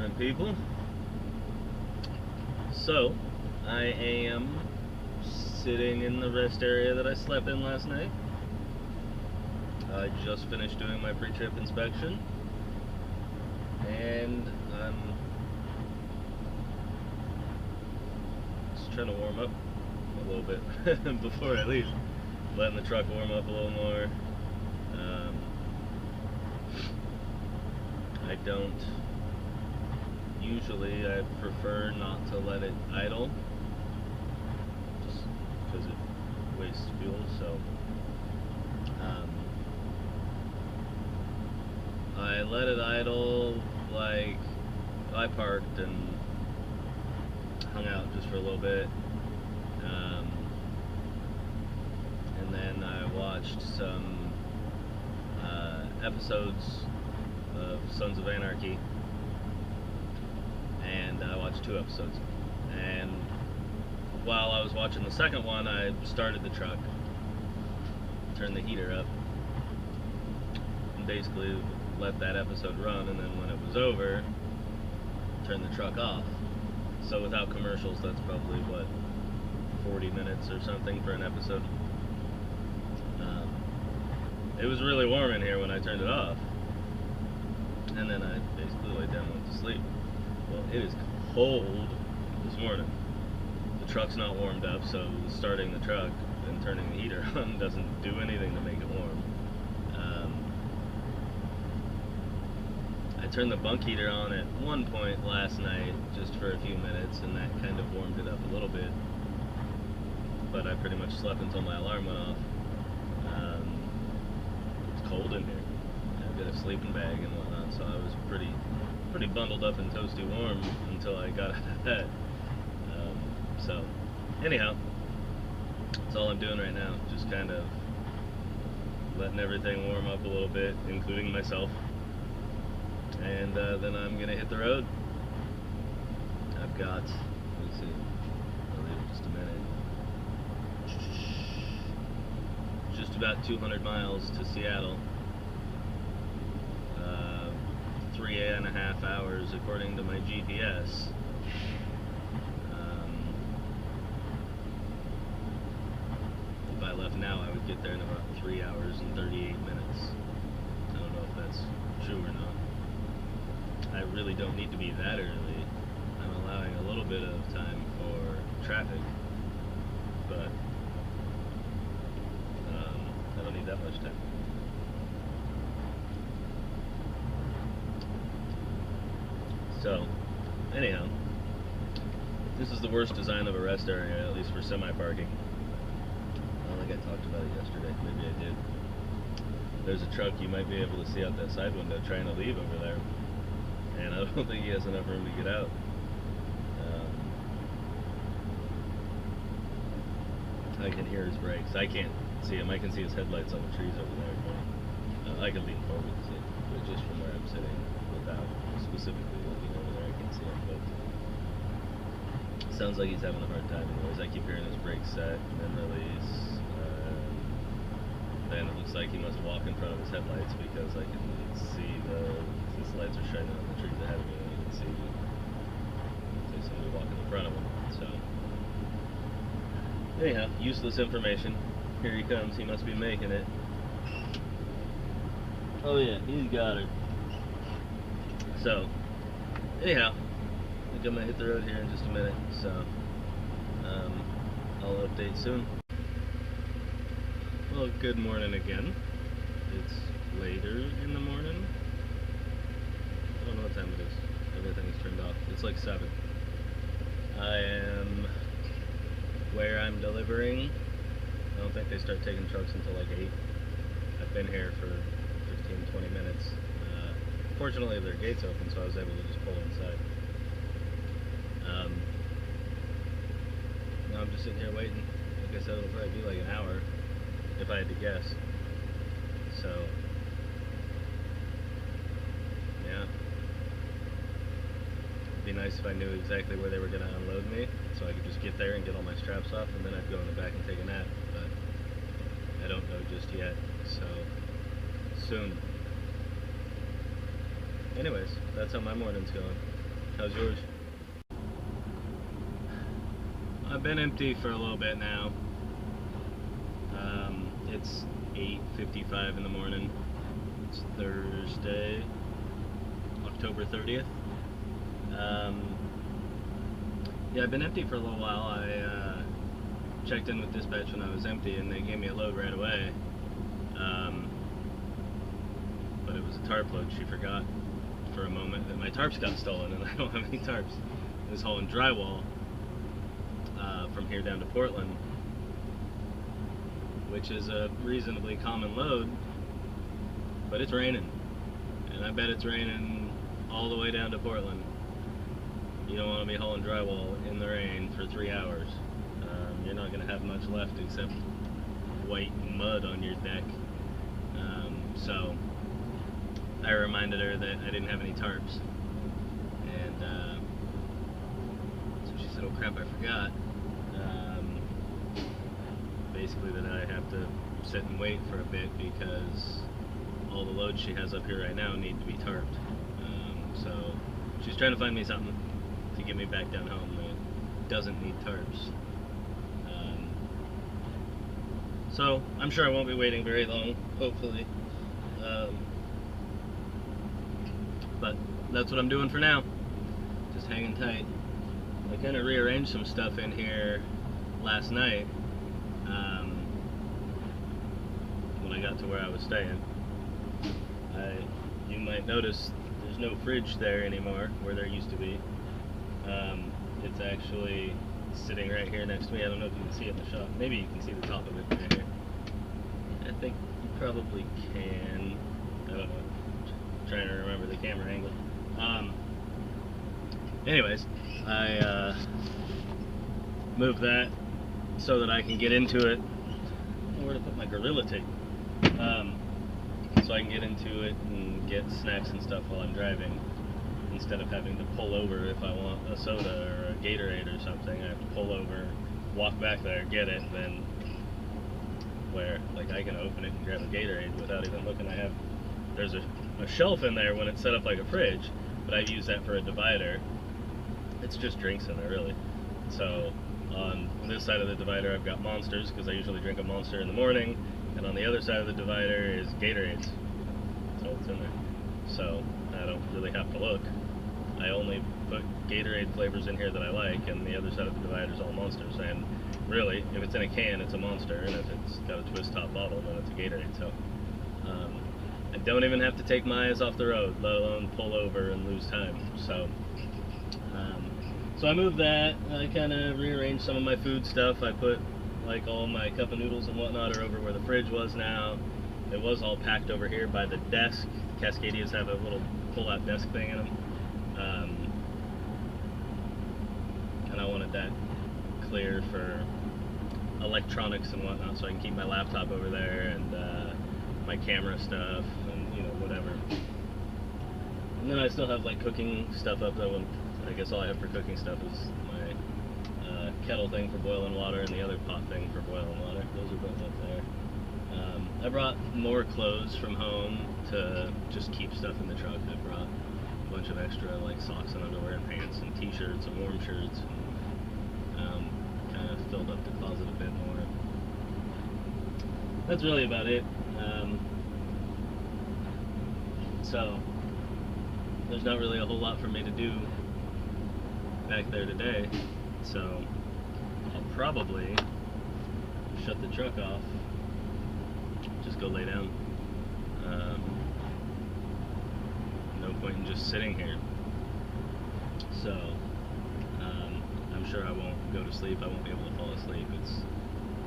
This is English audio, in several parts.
Morning, people. So, I am sitting in the rest area that I slept in last night. I just finished doing my pre-trip inspection, and I'm just trying to warm up a little bit before I leave. Letting the truck warm up a little more. I don't usually, I prefer not to let it idle just because it wastes fuel. So I let it idle, like I parked and hung out just for a little bit, and then I watched some episodes of Sons of Anarchy, and I watched 2 episodes. And while I was watching the second one, I started the truck, turned the heater up, and basically let that episode run, and then when it was over, turned the truck off. So without commercials, that's probably, what, 40 minutes or something for an episode. It was really warm in here when I turned it off, and then I basically laid down and went to sleep. Well, it is cold this morning. The truck's not warmed up, so starting the truck and turning the heater on doesn't do anything to make it warm. I turned the bunk heater on at one point last night just for a few minutes, and that kind of warmed it up a little bit, but I pretty much slept until my alarm went off. It's cold in here. I've got a sleeping bag and whatnot, so I was pretty bundled up and toasty warm until I got out of that. So anyhow, that's all I'm doing right now, just kind of letting everything warm up a little bit, including myself, and then I'm gonna hit the road. I've got, let's see, I'll leave it just a minute, just about 200 miles to Seattle. 3.5 hours according to my GPS. If I left now, I would get there in about 3 hours and 38 minutes. I don't know if that's true or not. I really don't need to be that early. I'm allowing a little bit of time for traffic, but I don't need that much time. So, anyhow, this is the worst design of a rest area, at least for semi-parking. I don't think I talked about it yesterday. Maybe I did. There's a truck you might be able to see out that side window trying to leave over there, and I don't think he has enough room to get out. I can hear his brakes. I can't see him. I can see his headlights on the trees over there, but I can lean forward to see it, but just from where I'm sitting, without specifically looking over there, I can see him. But it sounds like he's having a hard time anyways. I keep hearing his brakes set and then release. Then it looks like he must walk in front of his headlights, because I can see his lights are shining on the trees ahead of me, and you can see somebody walking in front of him. So anyhow, useless information. Here he comes. He must be making it. Oh yeah, he's got it. So, anyhow, I think I'm going to hit the road here in just a minute, so I'll update soon. Well, good morning again. It's later in the morning. I don't know what time it is. Everything's turned off. It's like 7. I am where I'm delivering. I don't think they start taking trucks until like 8. I've been here for 15-20 minutes. Fortunately, their gate's open, so I was able to just pull inside. Now I'm just sitting here waiting. Like I said, it'll probably be like an hour, if I had to guess. So, yeah. It'd be nice if I knew exactly where they were going to unload me, so I could just get there and get all my straps off, and then I'd go in the back and take a nap. But I don't know just yet, so soon. Anyways, that's how my morning's going. How's yours? I've been empty for a little bit now. It's 8:55 in the morning. It's Thursday, October 30th. Yeah, I've been empty for a little while. I checked in with dispatch when I was empty, and they gave me a load right away. But it was a tarp load. She forgot for a moment that my tarps got stolen, and I don't have any tarps. I was hauling drywall from here down to Portland, which is a reasonably common load, but it's raining, and I bet it's raining all the way down to Portland. You don't want to be hauling drywall in the rain for 3 hours. You're not going to have much left except white mud on your deck. So I reminded her that I didn't have any tarps, and so she said, "Oh crap, I forgot." Basically that I have to sit and wait for a bit because all the loads she has up here right now need to be tarped. So she's trying to find me something to get me back down home that doesn't need tarps. So I'm sure I won't be waiting very long, hopefully. But that's what I'm doing for now. Just hanging tight. I kind of rearranged some stuff in here last night. When I got to where I was staying, you might notice there's no fridge there anymore where there used to be. It's actually sitting right here next to me. I don't know if you can see it in the shot. Maybe you can see the top of it right here. I think you probably can. I don't know. I'm trying to remember the camera angle. Anyways, I moved that so that I can get into it. I don't know where to put my Gorilla Tape. So I can get into it and get snacks and stuff while I'm driving, instead of having to pull over if I want a soda or a Gatorade or something. I have to pull over, walk back there, get it, then where like I can open it and grab a Gatorade without even looking. There's a shelf in there when it's set up like a fridge, but I've used that for a divider. It's just drinks in there really. So on this side of the divider I've got Monsters, because I usually drink a Monster in the morning, and on the other side of the divider is Gatorades. That's all that's in there. So I don't really have to look. I only put Gatorade flavors in here that I like, and the other side of the divider is all Monsters. And really, if it's in a can, it's a Monster, and if it's got a twist top bottle, then it's a Gatorade. So I don't even have to take my eyes off the road, let alone pull over and lose time. So I moved that. I kind of rearranged some of my food stuff. I put like all my cup of noodles and whatnot are over where the fridge was now. It was all packed over here by the desk. Cascadias have a little pull-out desk thing in them. And I wanted that clear for electronics and whatnot, so I can keep my laptop over there and my camera stuff and, you know, whatever. And then I still have like cooking stuff up though. I guess all I have for cooking stuff is my kettle thing for boiling water and the other pot thing for boiling water. Those are both up there. I brought more clothes from home to just keep stuff in the truck. I brought a bunch of extra like socks and underwear and pants and t-shirts and warm shirts, and kind of filled up the closet a bit more. That's really about it. So there's not really a whole lot for me to do back there today, so I'll probably shut the truck off, just go lay down. No point in just sitting here. So I'm sure I won't go to sleep. I won't be able to fall asleep. It's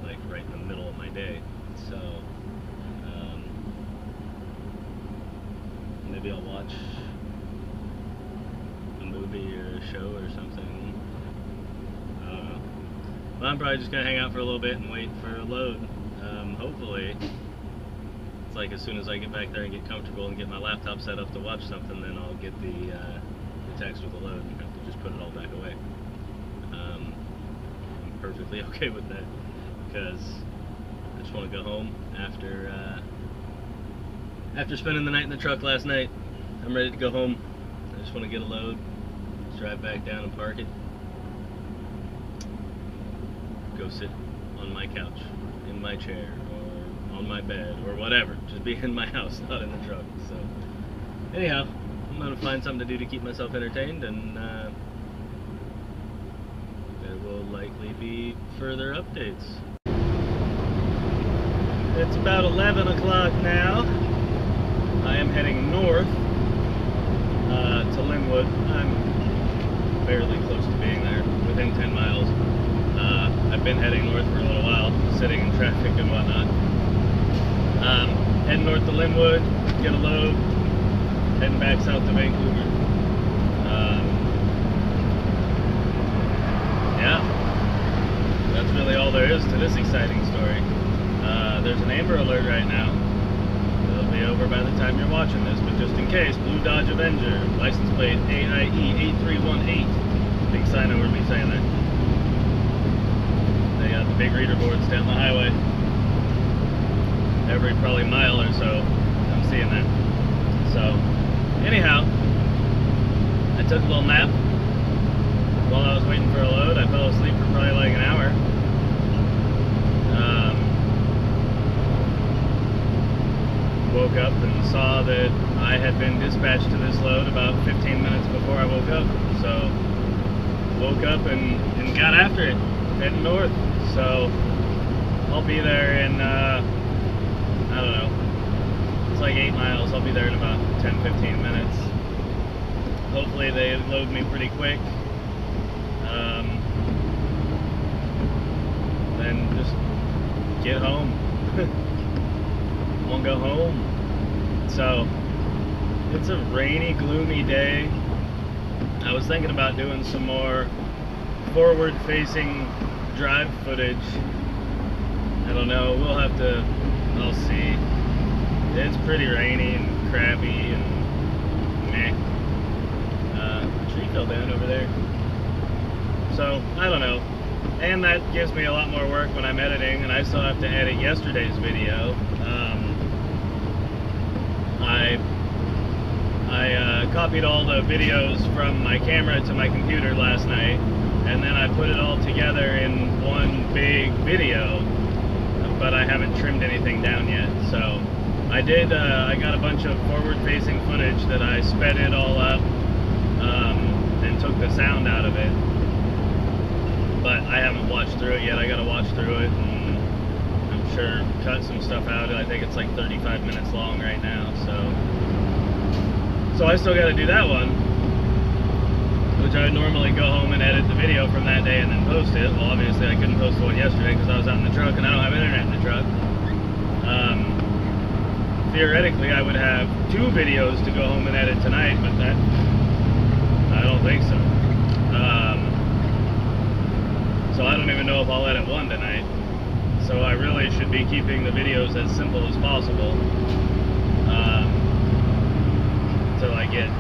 like right in the middle of my day. So maybe I'll watch a movie or a show or something. I don't know. Well, I'm probably just gonna hang out for a little bit and wait for a load. Hopefully, it's like as soon as I get back there and get comfortable and get my laptop set up to watch something, then I'll get the text with the load and have to just put it all back away. I'm perfectly okay with that, because I just want to go home after spending the night in the truck last night. I'm ready to go home. I just want to get a load, drive back down and park it, go sit on my couch, in my chair, or on my bed, or whatever. Just be in my house, not in the truck. So, anyhow, I'm gonna find something to do to keep myself entertained, and there will likely be further updates. It's about 11 o'clock now. I am heading north to Lynnwood. I'm fairly close to being there, within 10 miles. I've been heading north for a little while, sitting in traffic and whatnot. Heading north to Lynnwood, get a load, heading back south to Vancouver. Yeah, that's really all there is to this exciting story. There's an Amber Alert right now. It'll be over by the time you're watching this, but just in case, Blue Dodge Avenger, license plate AIE 8318. Big sign over me saying that. They got the big reader boards down the highway. Every probably mile or so, I'm seeing that. So, anyhow, I took a little nap while I was waiting for a load. I fell asleep for probably like an hour. Woke up and saw that I had been dispatched to this load about 15 minutes before I woke up. So, woke up and got after it, heading north. So, I'll be there in, I don't know, it's like 8 miles. I'll be there in about 10-15 minutes. Hopefully they load me pretty quick. Then just get home. Won't go home. So, it's a rainy, gloomy day. I was thinking about doing some more forward-facing drive footage. I don't know, we'll have to, I'll see. It's pretty rainy and crappy and meh. A tree fell down over there. So, I don't know. And that gives me a lot more work when I'm editing, and I still have to edit yesterday's video. I copied all the videos from my camera to my computer last night, and then I put it all together in one big video, but I haven't trimmed anything down yet. So I did, I got a bunch of forward-facing footage that I sped it all up and took the sound out of it, but I haven't watched through it yet. I gotta watch through it and I'm sure cut some stuff out. I think it's like 35 minutes long right now, so I still got to do that one, which I would normally go home and edit the video from that day and then post it. Well, obviously I couldn't post the one yesterday because I was out in the truck and I don't have internet in the truck. Theoretically, I would have 2 videos to go home and edit tonight, but that, I don't think so. So I don't even know if I'll edit one tonight. So I really should be keeping the videos as simple as possible. Until I get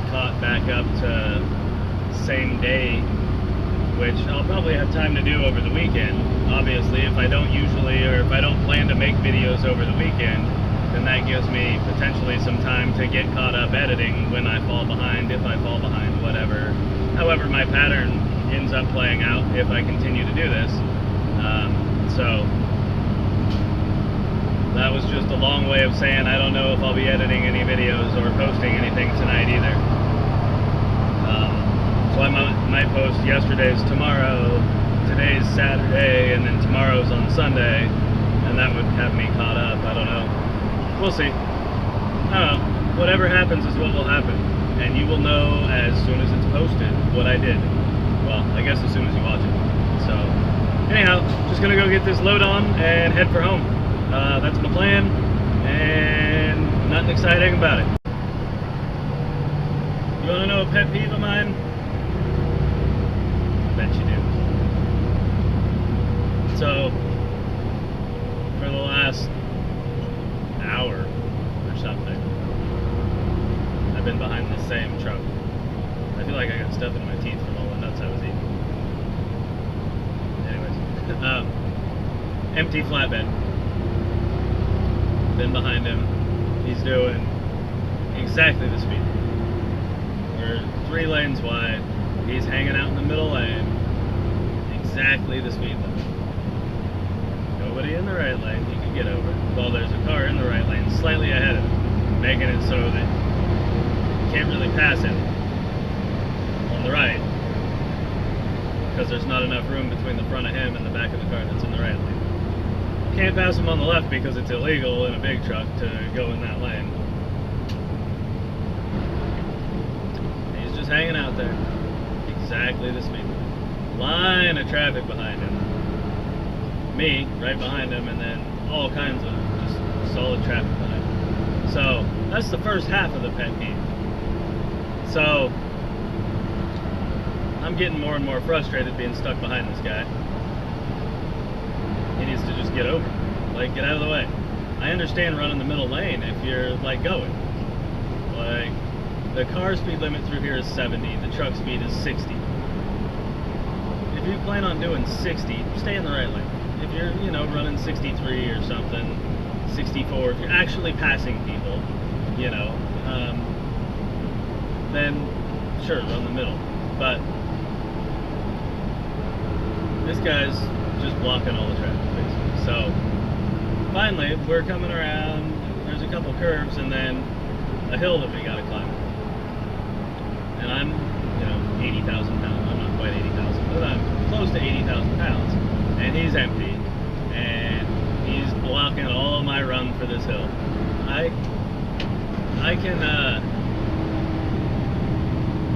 caught back up to same day, which I'll probably have time to do over the weekend. Obviously, if I don't usually, or if I don't plan to make videos over the weekend, then that gives me potentially some time to get caught up editing when I fall behind, if I fall behind, whatever. However my pattern ends up playing out if I continue to do this. So that was just a long way of saying I don't know if I'll be editing any videos or posting anything tonight either. So I might post yesterday's tomorrow, today's Saturday, and then tomorrow's on Sunday, and that would have me caught up. I don't know. We'll see. I don't know. Whatever happens is what will happen, and you will know as soon as it's posted what I did. Well, I guess as soon as you watch it. So, anyhow, just gonna go get this load on and head for home. That's my plan, and nothing exciting about it. You wanna know a pet peeve of mine? I bet you do. So, for the last hour or something, I've been behind the same truck. I feel like I got stuff in my teeth from all the nuts I was eating. Anyways, empty flatbed. Been behind him. He's doing exactly the speed. We're 3 lanes wide. He's hanging out in the middle lane. Exactly the speed limit. Nobody in the right lane, he can get over. Well, there's a car in the right lane, slightly ahead of him, making it so that you can't really pass him on the right, because there's not enough room between the front of him and the back of the car that's in the right lane. Can't pass him on the left because it's illegal in a big truck to go in that lane. He's just hanging out there. Exactly the speed limit. Line of traffic behind him. Me, right behind him, and then all kinds of just solid traffic behind him. So, that's the first half of the pet peeve. So, I'm getting more and more frustrated being stuck behind this guy. He needs to just get over. Like, get out of the way. I understand running the middle lane if you're, like, going. Like, the car speed limit through here is 70, the truck speed is 60. If you plan on doing 60, stay in the right lane. If you're, you know, running 63 or something, 64, if you're actually passing people, you know, then sure, run the middle. But this guy's just blocking all the traffic, basically. So finally, we're coming around, there's a couple curves and then a hill that we gotta climb. And I'm, you know, 80,000 pounds. I'm not quite 80,000, but I'm close to 80,000 pounds. And he's empty, and he's blocking all of my run for this hill. I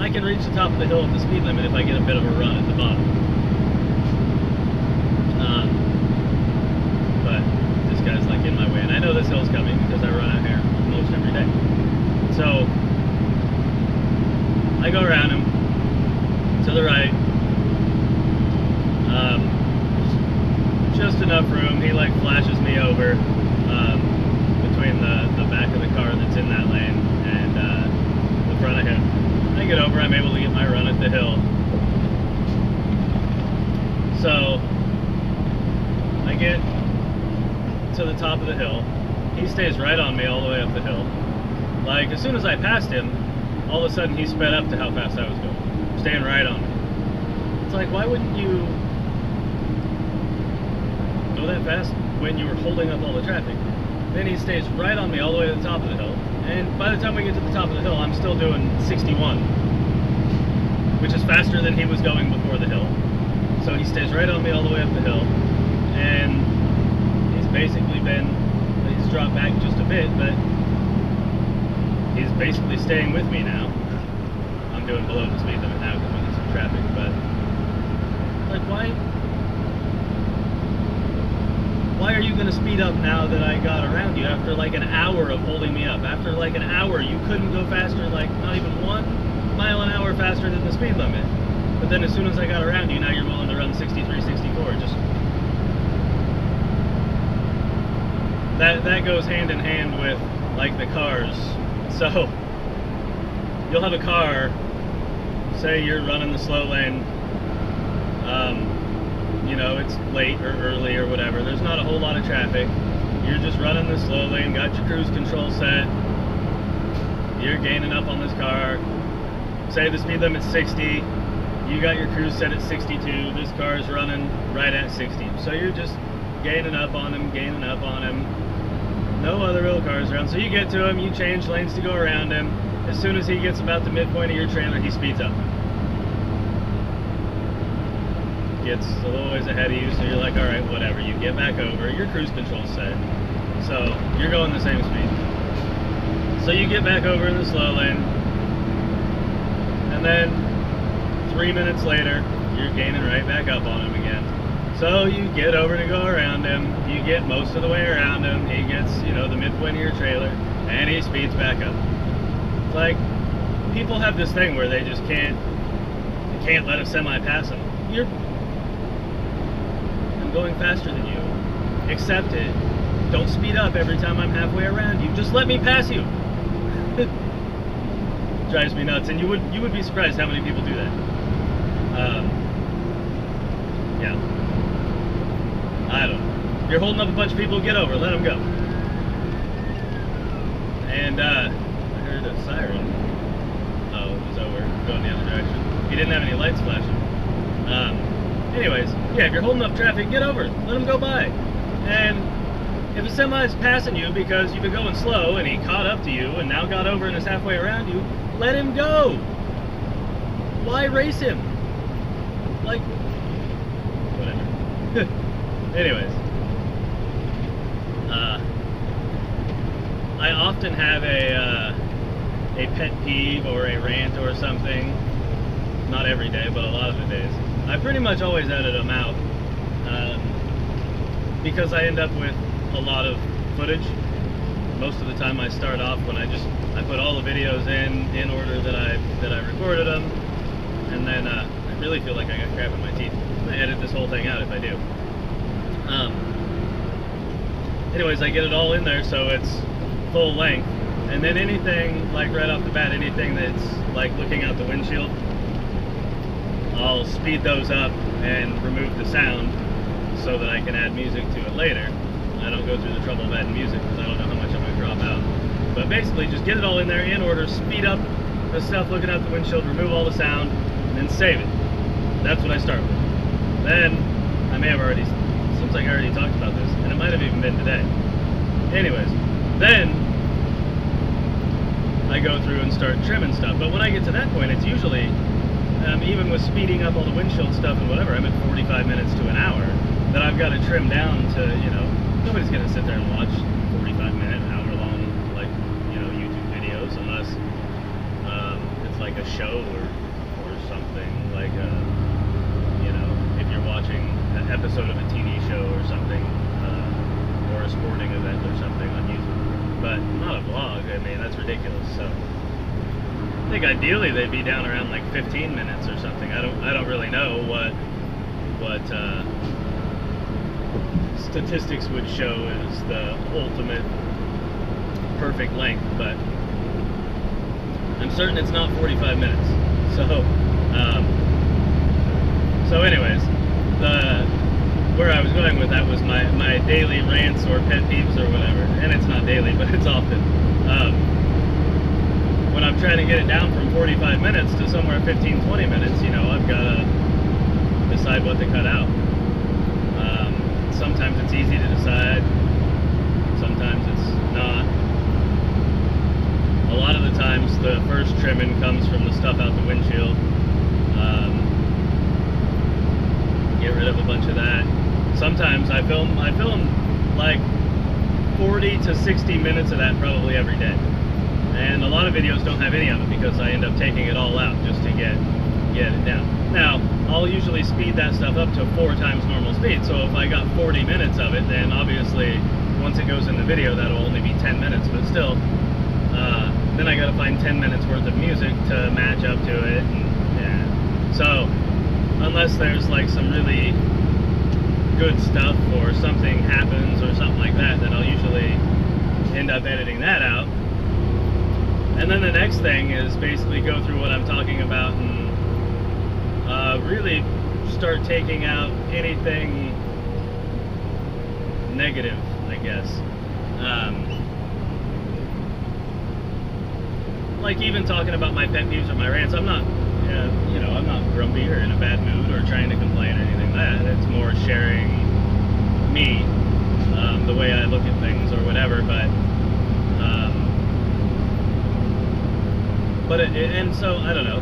can reach the top of the hill at the speed limit if I get a bit of a run at the bottom. But this guy's like in my way, and I know this hill's coming because I run out here most every day. So I go around him to the right. Just enough room. He like flashes me over between the back of the car that's in that lane and the front of him. I get over, I'm able to get my run at the hill. So I get to the top of the hill. He stays right on me all the way up the hill. Like, as soon as I passed him, all of a sudden he sped up to how fast I was going, staying right on me. It's like, why wouldn't you go that fast when you were holding up all the traffic? Then he stays right on me all the way to the top of the hill, and by the time we get to the top of the hill, I'm still doing 61, which is faster than he was going before the hill. So he stays right on me all the way up the hill, and he's basically he's dropped back just a bit, but he's basically staying with me now. I'm doing below the speed limit now because we get some traffic, but like, why are you going to speed up now that I got around you after like an hour of holding me up? After like an hour, you couldn't go faster, like not even 1 mile an hour faster than the speed limit. But then as soon as I got around you, now you're willing to run 63, 64. Just that goes hand in hand with like the cars. So you'll have a car, say you're running the slow lane, you know, it's late or early or whatever, there's not a whole lot of traffic, you're just running the slow lane, got your cruise control set, you're gaining up on this car, say the speed limit's 60, you got your cruise set at 62, this car is running right at 60, so you're just gaining up on him, no other real cars around, so you get to him, you change lanes to go around him, as soon as he gets about the midpoint of your trailer, he speeds up. Gets a little ways ahead of you, so you're like, alright, whatever, you get back over, your cruise control's set, so you're going the same speed. So you get back over in the slow lane, and then 3 minutes later, you're gaining right back up on him again. So you get over to go around him, you get most of the way around him, he gets, you know, the midpoint of your trailer, and he speeds back up. It's like, people have this thing where they just can't let a semi pass them. I'm going faster than you. Accept it. Don't speed up every time I'm halfway around you. Just let me pass you. Drives me nuts, and you would be surprised how many people do that. Yeah. I don't know. You're holding up a bunch of people, get over, let them go. And I heard a siren. Oh, it was over. going the other direction. He didn't have any lights flashing. Anyways, yeah, if you're holding up traffic, get over. Let him go by. And if a semi's passing you because you've been going slow and he caught up to you and now got over and is halfway around you, let him go. Why race him? Like, whatever. Anyways, I often have a pet peeve or a rant or something. Not every day, but a lot of the days. I pretty much always edit them out because I end up with a lot of footage. Most of the time I start off when I put all the videos in order that I recorded them, and then I really feel like I got crap in my teeth. I edit this whole thing out if I do. Anyways, I get it all in there so it's full length, and then anything like right off the bat, anything that's like looking out the windshield, I'll speed those up and remove the sound so that I can add music to it later. I don't go through the trouble of adding music because I don't know how much I'm going to crop out. But basically, just get it all in there in order, speed up the stuff looking out the windshield, remove all the sound, and then save it. That's what I start with. Then, I may have already, seems like I already talked about this, and it might have even been today. Anyways, then I go through and start trimming stuff. But when I get to that point, it's usually, even with speeding up all the windshield stuff and whatever, I'm at 45 minutes to an hour that I've got to trim down to, you know, nobody's going to sit there and watch 45-minute, hour-long, like, you know, YouTube videos unless it's like a show or something, like, you know, if you're watching an episode of a TV show or something, or a sporting event or something on YouTube. But not a vlog. I mean, that's ridiculous. So I think ideally they'd be down around like 15 minutes or something. I don't really know what statistics would show is the ultimate perfect length, but I'm certain it's not 45 minutes. So anyways, where I was going with that was my daily rants or pet peeves or whatever, and it's not daily, but it's often. When I'm trying to get it down from 45 minutes to somewhere 15-20 minutes, you know, I've got to decide what to cut out. Sometimes it's easy to decide, sometimes it's not. A lot of the times the first trimming comes from the stuff out the windshield. Get rid of a bunch of that. Sometimes I film like 40 to 60 minutes of that probably every day. And a lot of videos don't have any of it because I end up taking it all out just to get it down. Now, I'll usually speed that stuff up to 4 times normal speed, so if I got 40 minutes of it, then obviously once it goes in the video that'll only be 10 minutes, but still, then I gotta find 10 minutes worth of music to match up to it, and yeah. So, unless there's like some really good stuff or something happens or something like that, then I'll usually end up editing that out. And then the next thing is basically go through what I'm talking about and really start taking out anything negative, I guess. Like even talking about my pet peeves or my rants, I'm not, you know, I'm not grumpy or in a bad mood or trying to complain or anything like that. It's more sharing me, the way I look at things or whatever, and so, I don't know,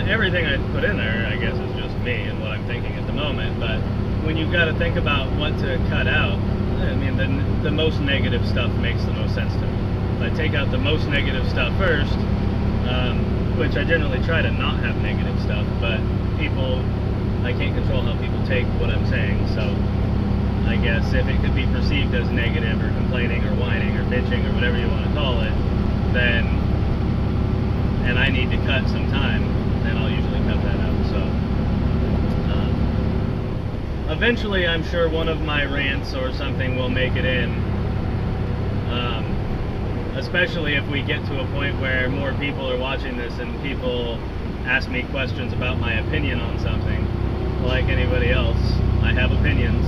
everything I put in there, I guess, is just me and what I'm thinking at the moment, but when you've got to think about what to cut out, I mean, the most negative stuff makes the most sense to me. If I take out the most negative stuff first, which I generally try to not have negative stuff, but people, I can't control how people take what I'm saying, so I guess if it could be perceived as negative or complaining or whining or bitching or whatever you want to call it, then, and I need to cut some time, then I'll usually cut that out. So eventually I'm sure one of my rants or something will make it in, especially if we get to a point where more people are watching this and people ask me questions about my opinion on something. Like anybody else, I have opinions.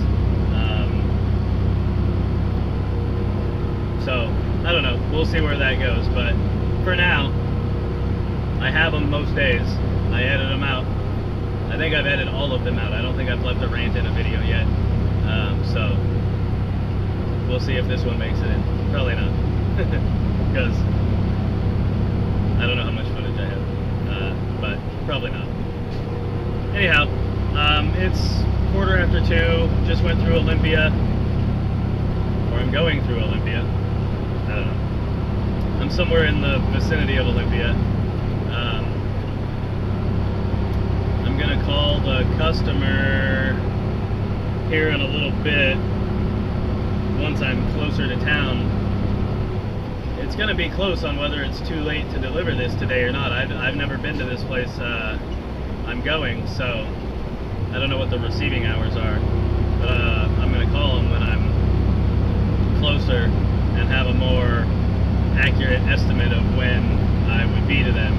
So I don't know, we'll see where that goes, but for now I have them most days. I edit them out. I think I've edited all of them out. I don't think I've left a rant in a video yet. So we'll see if this one makes it in. Probably not, because I don't know how much footage I have, but probably not. Anyhow, it's 2:15. Just went through Olympia, or I'm going through Olympia. I don't know. I'm somewhere in the vicinity of Olympia. I'm gonna call the customer here in a little bit once I'm closer to town. It's gonna be close on whether it's too late to deliver this today or not. I've never been to this place I'm going, so I don't know what the receiving hours are, but I'm gonna call them when I'm closer and have a more accurate estimate of when I would be to them,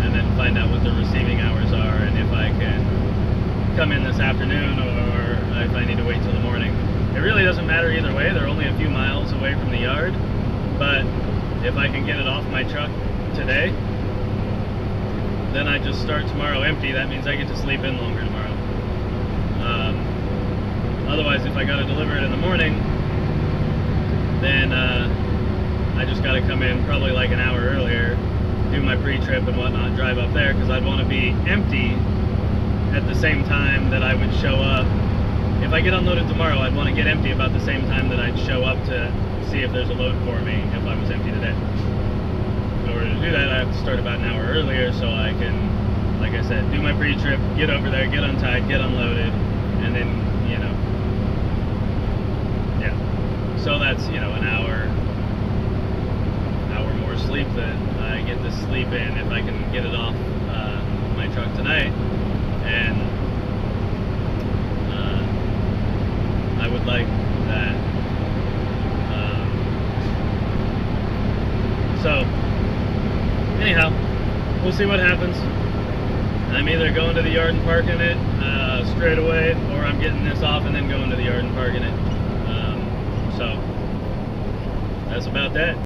and then find out what the receiving hours are and if I can come in this afternoon or if I need to wait till the morning. It really doesn't matter either way. They're only a few miles away from the yard, but if I can get it off my truck today, then I just start tomorrow empty. That means I get to sleep in longer tomorrow. Otherwise, if I gotta deliver it in the morning, then I just gotta come in probably like an hour earlier, do my pre-trip and whatnot, drive up there, because I'd want to be empty at the same time that I would show up. If I get unloaded tomorrow, I'd want to get empty about the same time that I'd show up to see if there's a load for me if I was empty today. In order to do that, I have to start about an hour earlier so I can, like I said, do my pre-trip, get over there, get untied, get unloaded, and then, you know, yeah. So that's, you know, an hour more sleep that I get to sleep in if I can get it off my truck tonight. And I would like that. So anyhow, we'll see what happens. I'm either going to the yard and parking it straight away, or I'm getting this off and then going to the yard and parking it. So that's about that.